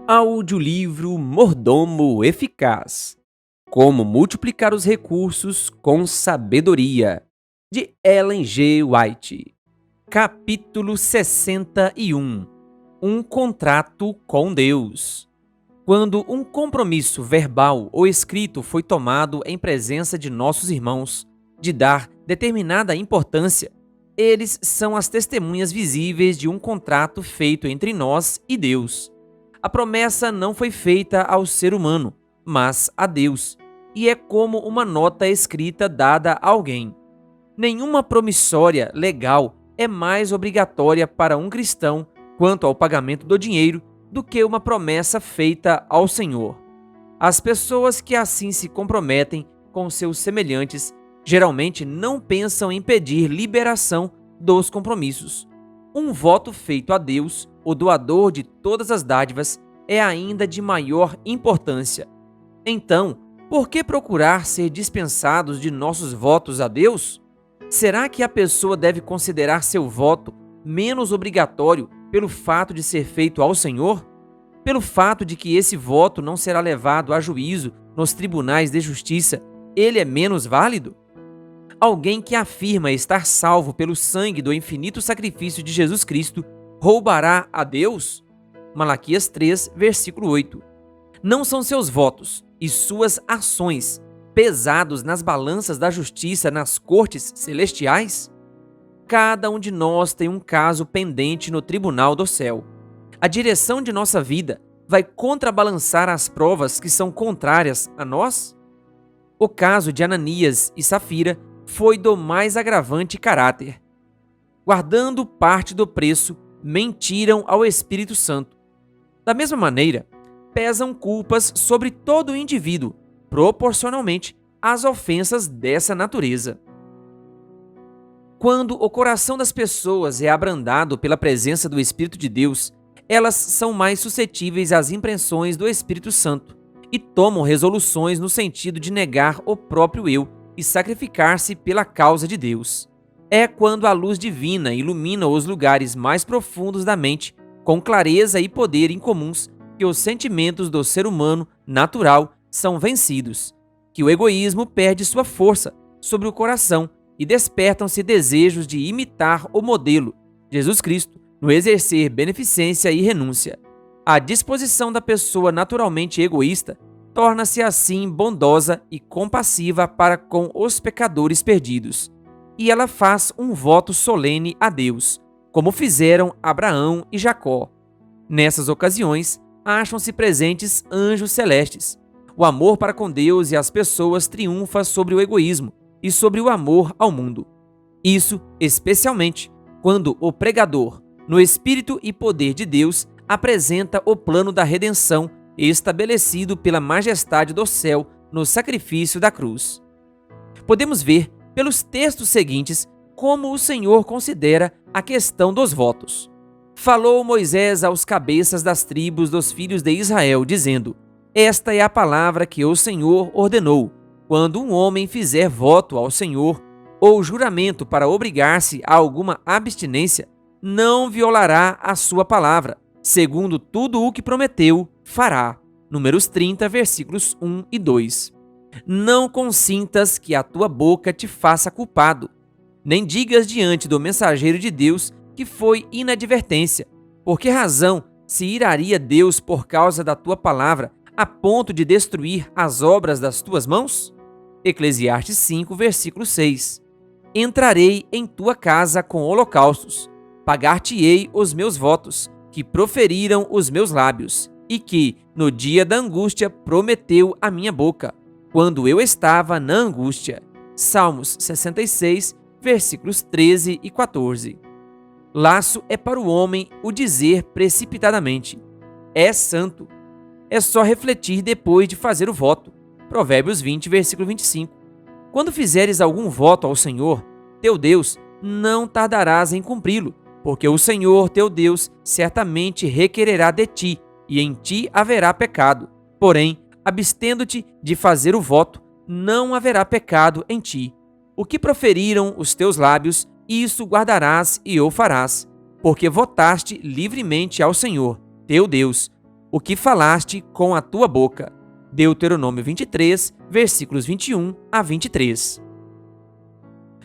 Audiolivro Mordomo Eficaz: Como multiplicar os recursos com sabedoria, de Ellen G. White. Capítulo 61. Um contrato com Deus. Quando um compromisso verbal ou escrito foi tomado em presença de nossos irmãos, de dar determinada importância, eles são as testemunhas visíveis de um contrato feito entre nós e Deus. A promessa não foi feita ao ser humano, mas a Deus, e é como uma nota escrita dada a alguém. Nenhuma promissória legal é mais obrigatória para um cristão quanto ao pagamento do dinheiro do que uma promessa feita ao Senhor. As pessoas que assim se comprometem com seus semelhantes geralmente não pensam em pedir liberação dos compromissos. Um voto feito a Deus, o doador de todas as dádivas, é ainda de maior importância. Então, por que procurar ser dispensados de nossos votos a Deus? Será que a pessoa deve considerar seu voto menos obrigatório pelo fato de ser feito ao Senhor? Pelo fato de que esse voto não será levado a juízo nos tribunais de justiça, ele é menos válido? Alguém que afirma estar salvo pelo sangue do infinito sacrifício de Jesus Cristo roubará a Deus? Malaquias 3, versículo 8. Não são seus votos e suas ações pesados nas balanças da justiça nas cortes celestiais? Cada um de nós tem um caso pendente no tribunal do céu. A direção de nossa vida vai contrabalançar as provas que são contrárias a nós? O caso de Ananias e Safira foi do mais agravante caráter. Guardando parte do preço, mentiram ao Espírito Santo. Da mesma maneira, pesam culpas sobre todo o indivíduo, proporcionalmente às ofensas dessa natureza. Quando o coração das pessoas é abrandado pela presença do Espírito de Deus, elas são mais suscetíveis às impressões do Espírito Santo e tomam resoluções no sentido de negar o próprio eu e sacrificar-se pela causa de Deus. É quando a luz divina ilumina os lugares mais profundos da mente, com clareza e poder incomuns, que os sentimentos do ser humano natural são vencidos, que o egoísmo perde sua força sobre o coração e despertam-se desejos de imitar o modelo, Jesus Cristo, no exercer beneficência e renúncia. A disposição da pessoa naturalmente egoísta torna-se assim bondosa e compassiva para com os pecadores perdidos, e ela faz um voto solene a Deus, como fizeram Abraão e Jacó. Nessas ocasiões, acham-se presentes anjos celestes. O amor para com Deus e as pessoas triunfa sobre o egoísmo e sobre o amor ao mundo. Isso especialmente quando o pregador, no espírito e poder de Deus, apresenta o plano da redenção estabelecido pela majestade do céu no sacrifício da cruz. Podemos ver pelos textos seguintes como o Senhor considera a questão dos votos. Falou Moisés aos cabeças das tribos dos filhos de Israel, dizendo: Esta é a palavra que o Senhor ordenou. Quando um homem fizer voto ao Senhor ou juramento para obrigar-se a alguma abstinência, não violará a sua palavra. Segundo tudo o que prometeu, fará. Números 30, versículos 1 e 2. Não consintas que a tua boca te faça culpado, nem digas diante do mensageiro de Deus que foi inadvertência. Por que razão se iraria Deus por causa da tua palavra, a ponto de destruir as obras das tuas mãos? Eclesiastes 5, versículo 6. Entrarei em tua casa com holocaustos, pagar-te-ei os meus votos, que proferiram os meus lábios, e que, no dia da angústia, prometeu a minha boca, quando eu estava na angústia. Salmos 66, versículos 13 e 14. Laço é para o homem o dizer precipitadamente: é santo. É só refletir depois de fazer o voto. Provérbios 20, versículo 25. Quando fizeres algum voto ao Senhor, teu Deus, não tardarás em cumpri-lo, porque o Senhor, teu Deus, certamente requererá de ti, e em ti haverá pecado. Porém, abstendo-te de fazer o voto, não haverá pecado em ti. O que proferiram os teus lábios, isso guardarás e o farás, porque votaste livremente ao Senhor, teu Deus. o que falaste com a tua boca. Deuteronômio 23, versículos 21 a 23.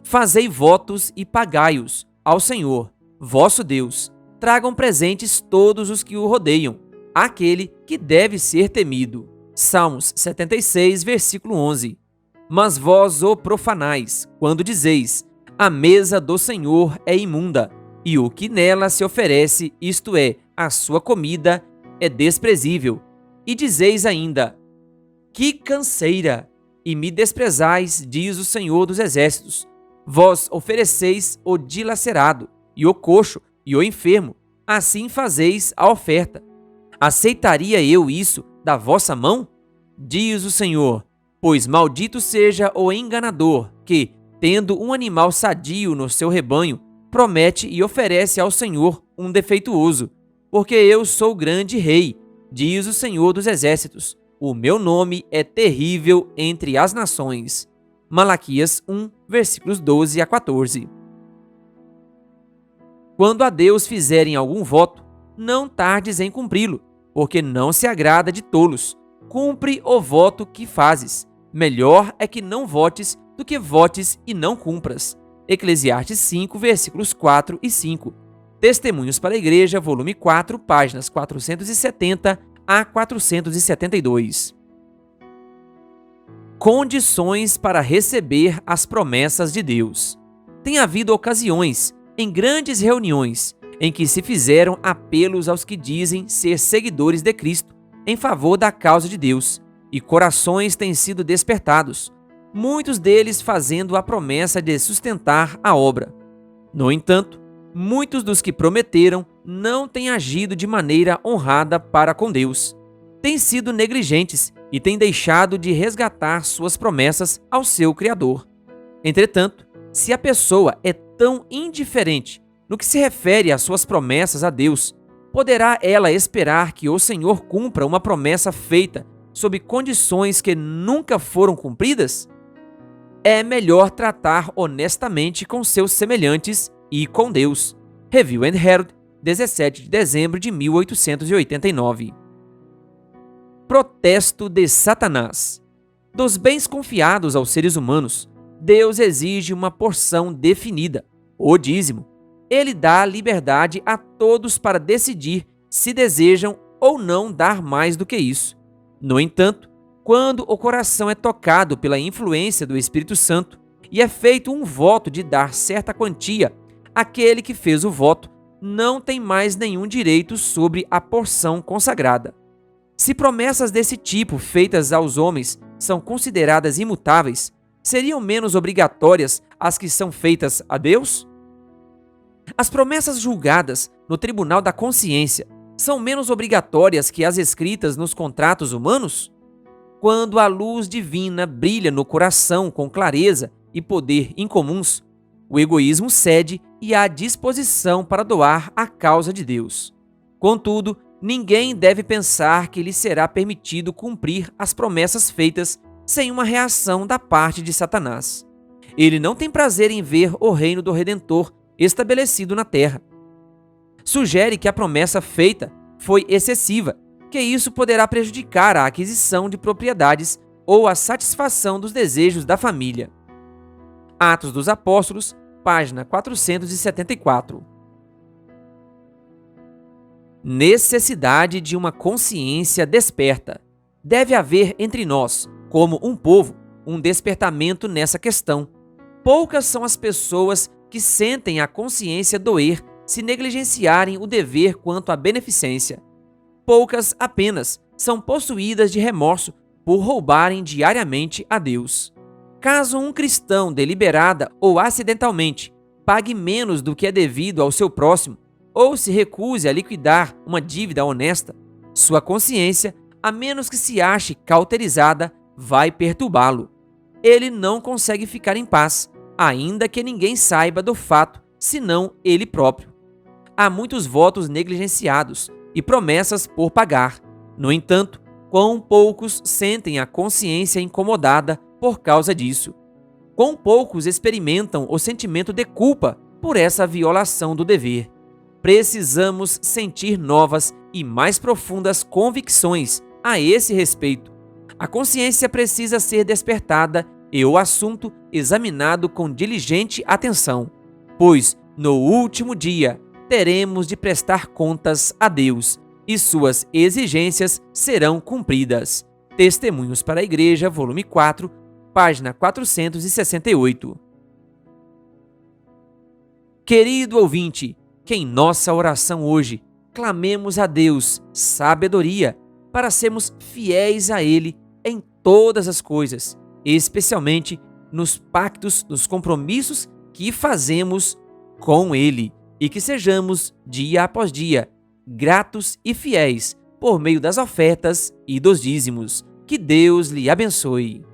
Fazei votos e pagai-os ao Senhor, vosso Deus. Tragam presentes todos os que o rodeiam, aquele que deve ser temido. Salmos 76, versículo 11. Mas vós o profanais, quando dizeis: a mesa do Senhor é imunda, e o que nela se oferece, isto é, a sua comida, é desprezível. E dizeis ainda: que canseira! E me desprezais, diz o Senhor dos Exércitos. Vós ofereceis o dilacerado, e o coxo, e o enfermo, assim fazeis a oferta. Aceitaria eu isso da vossa mão? Diz o Senhor, pois maldito seja o enganador que, tendo um animal sadio no seu rebanho, promete e oferece ao Senhor um defeituoso. Porque eu sou grande rei, diz o Senhor dos Exércitos. O meu nome é terrível entre as nações. Malaquias 1, versículos 12 a 14. Quando a Deus fizerem algum voto, não tardes em cumpri-lo, porque não se agrada de tolos. Cumpre o voto que fazes. Melhor é que não votes do que votes e não cumpras. Eclesiastes 5, versículos 4 e 5. Testemunhos para a Igreja, volume 4, páginas 470 a 472. Condições para receber as promessas de Deus. Tem havido ocasiões, em grandes reuniões, em que se fizeram apelos aos que dizem ser seguidores de Cristo em favor da causa de Deus, e corações têm sido despertados, muitos deles fazendo a promessa de sustentar a obra. No entanto, muitos dos que prometeram não têm agido de maneira honrada para com Deus. Têm sido negligentes e têm deixado de resgatar suas promessas ao seu Criador. Entretanto, se a pessoa é tão indiferente no que se refere às suas promessas a Deus, poderá ela esperar que o Senhor cumpra uma promessa feita sob condições que nunca foram cumpridas? É melhor tratar honestamente com seus semelhantes e com Deus. Review and Herald, 17 de dezembro de 1889. Protesto de Satanás. Dos bens confiados aos seres humanos, Deus exige uma porção definida, o dízimo. Ele dá liberdade a todos para decidir se desejam ou não dar mais do que isso. No entanto, quando o coração é tocado pela influência do Espírito Santo e é feito um voto de dar certa quantia, aquele que fez o voto não tem mais nenhum direito sobre a porção consagrada. Se promessas desse tipo feitas aos homens são consideradas imutáveis, seriam menos obrigatórias as que são feitas a Deus? As promessas julgadas no tribunal da consciência são menos obrigatórias que as escritas nos contratos humanos? Quando a luz divina brilha no coração com clareza e poder incomuns, o egoísmo cede e há disposição para doar à causa de Deus. Contudo, ninguém deve pensar que lhe será permitido cumprir as promessas feitas sem uma reação da parte de Satanás. Ele não tem prazer em ver o reino do Redentor estabelecido na terra. Sugere que a promessa feita foi excessiva, que isso poderá prejudicar a aquisição de propriedades ou a satisfação dos desejos da família. Atos dos Apóstolos, página 474. Necessidade de uma consciência desperta. Deve haver entre nós, como um povo, um despertamento nessa questão. Poucas são as pessoas que sentem a consciência doer se negligenciarem o dever quanto à beneficência. Poucas apenas são possuídas de remorso por roubarem diariamente a Deus. Caso um cristão deliberada ou acidentalmente pague menos do que é devido ao seu próximo, ou se recuse a liquidar uma dívida honesta, sua consciência, a menos que se ache cauterizada, vai perturbá-lo. Ele não consegue ficar em paz, ainda que ninguém saiba do fato, senão ele próprio. Há muitos votos negligenciados e promessas por pagar. No entanto, quão poucos sentem a consciência incomodada por causa disso. Quão poucos experimentam o sentimento de culpa por essa violação do dever. Precisamos sentir novas e mais profundas convicções a esse respeito. A consciência precisa ser despertada e o assunto examinado com diligente atenção, pois, no último dia, teremos de prestar contas a Deus e suas exigências serão cumpridas. Testemunhos para a Igreja, volume 4, página 468. Querido ouvinte, que em nossa oração hoje clamemos a Deus sabedoria para sermos fiéis a Ele em todas as coisas, especialmente nos pactos, nos compromissos que fazemos com Ele, e que sejamos, dia após dia, gratos e fiéis por meio das ofertas e dos dízimos. Que Deus lhe abençoe.